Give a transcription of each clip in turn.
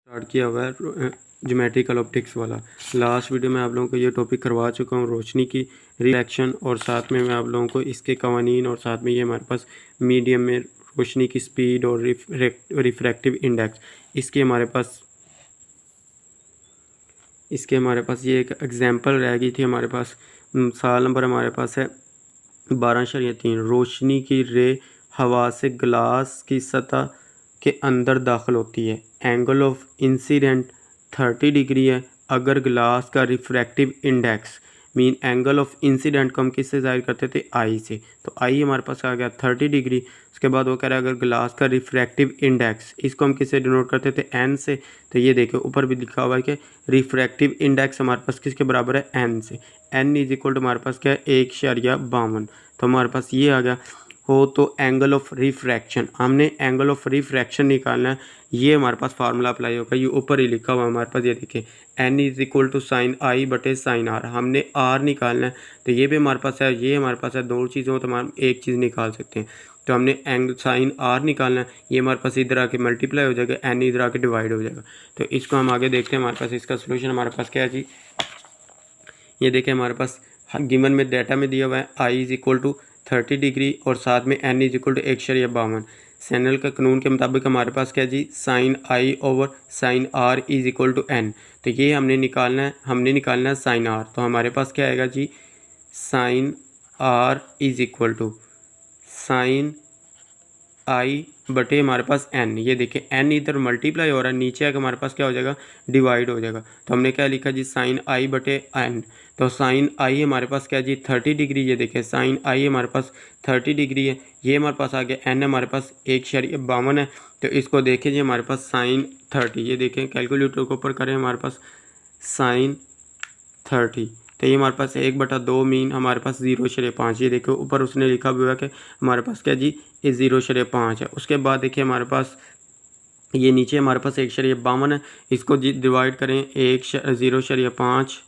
Start किया हुआ है ज्योमेट्रिकल ऑप्टिक्स वाला। लास्ट वीडियो में आप लोगों को ये टॉपिक करवा चुका हूँ, रोशनी की रिफ्लेक्शन, और साथ में मैं आप लोगों को इसके कवानीन और साथ में ये हमारे पास मीडियम में रोशनी की स्पीड और रिफ्रैक्टिव इंडेक्स इसके हमारे पास ये एक एग्जांपल रह गई थी। हमारे पास साल नंबर हमारे पास है 12.3। रोशनी की रे हवा से ग्लास की सतह के अंदर दाखिल होती है। एंगल ऑफ इंसिडेंट 30 डिग्री है। अगर ग्लास का refractive index mean angle of incident को हम किससे ज़ाहिर करते थे, आई से, तो आई हमारे पास आ गया 30 डिग्री। उसके बाद वो कह रहा है अगर ग्लास का रिफ्रैक्टिव इंडेक्स, इसको हम किससे डिनोट करते थे, एन से। तो ये देखो ऊपर भी लिखा हुआ है कि रिफ्रैक्टिव इंडेक्स हमारे पास किसके बराबर है, एन से। एन इज इक्वल टू हमारे पास क्या है, 1.52। तो हमारे पास ये आ गया हो। तो एंगल ऑफ रिफ्रैक्शन, हमने एंगल ऑफ रिफ्रैक्शन निकालना है। ये हमारे पास फार्मूला अप्लाई होगा, ये ऊपर ही लिखा हुआ हमारे पास, ये देखिए N is equal to sine I बटे साइन आर। हमने आर निकालना है, तो ये भी हमारे पास है, ये हमारे पास है। दो चीज़ें हो तो हम एक चीज़ निकाल सकते हैं। तो हमने एंगल साइन आर निकालना है, ये हमारे पास इधर आके मल्टीप्लाई हो जाएगा, एन इधर आके डिवाइड हो जाएगा। तो इसको हम आगे देखते हैं। हमारे पास इसका सोल्यूशन हमारे पास क्या है जी, ये देखें हमारे पास गिवन में डाटा में दिया हुआ है I is equal to 30 degree और साथ में N is equal to 1.52। Snell का कानून के मुताबिक हमारे पास क्या जी, sine I over sine R is equal to N. तो ये हमने निकालना है साइन आर। तो हमारे पास क्या आएगा जी, sine R is equal to sine I बटे हमारे पास एन। ये देखिए एन इधर मल्टीप्लाई हो रहा है, नीचे आकर हमारे पास क्या हो जाएगा, डिवाइड हो जाएगा। तो हमने क्या लिखा जी, साइन आई बटे एन। तो साइन आई हमारे पास क्या जी, 30 डिग्री। ये देखिए साइन आई हमारे पास 30 डिग्री है। ये हमारे पास आ गया, एन हमारे पास 1.52 है। तो इसको देखें जी, हमारे पास साइन 30, ये देखें कैलकुलेटर के ऊपर करें, हमारे पास साइन 30। तो ये हमारे पास 1/2 मीन हमारे पास 0.5। ये देखो ऊपर उसने लिखा हुआ है कि हमारे पास क्या जी, ये 0.5 है। उसके बाद देखिए हमारे पास ये नीचे हमारे पास 1.52 है। इसको जी डिवाइड करें, 0.5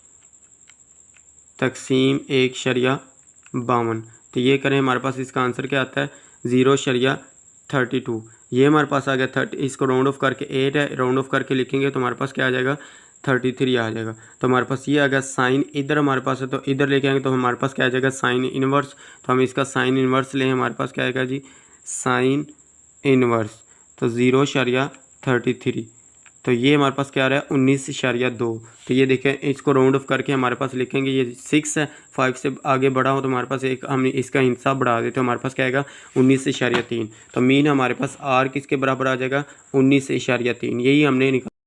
तकसीम 1.52। तो ये करें, हमारे पास इसका आंसर क्या आता है, 0.32। ये हमारे पास आ गया 30। इसको राउंड ऑफ करके 8 है, राउंड ऑफ करके लिखेंगे तो हमारे पास क्या आ जाएगा, 33 आ जाएगा। तो हमारे पास ये आ गया साइन, इधर हमारे पास है तो इधर लेके आएंगे तो हमारे पास क्या आ जाएगा, साइन इनवर्स। तो हम इसका साइन इनवर्स लें, हमारे पास क्या आएगा जी, साइन इनवर्स। तो 0.33। तो ये हमारे पास क्या आ रहा है, 19.2। तो ये देखें, इसको राउंड ऑफ करके हमारे पास लिखेंगे, ये 6 है, 5 से आगे बढ़ा हो तो हमारे पास एक हमने इसका हिस्सा बढ़ा देते तो हमारे पास क्या आएगा, 19.3। तो मीन हमारे पास आर किसके बराबर आ जाएगा, 19.3। यही हमने निकाला।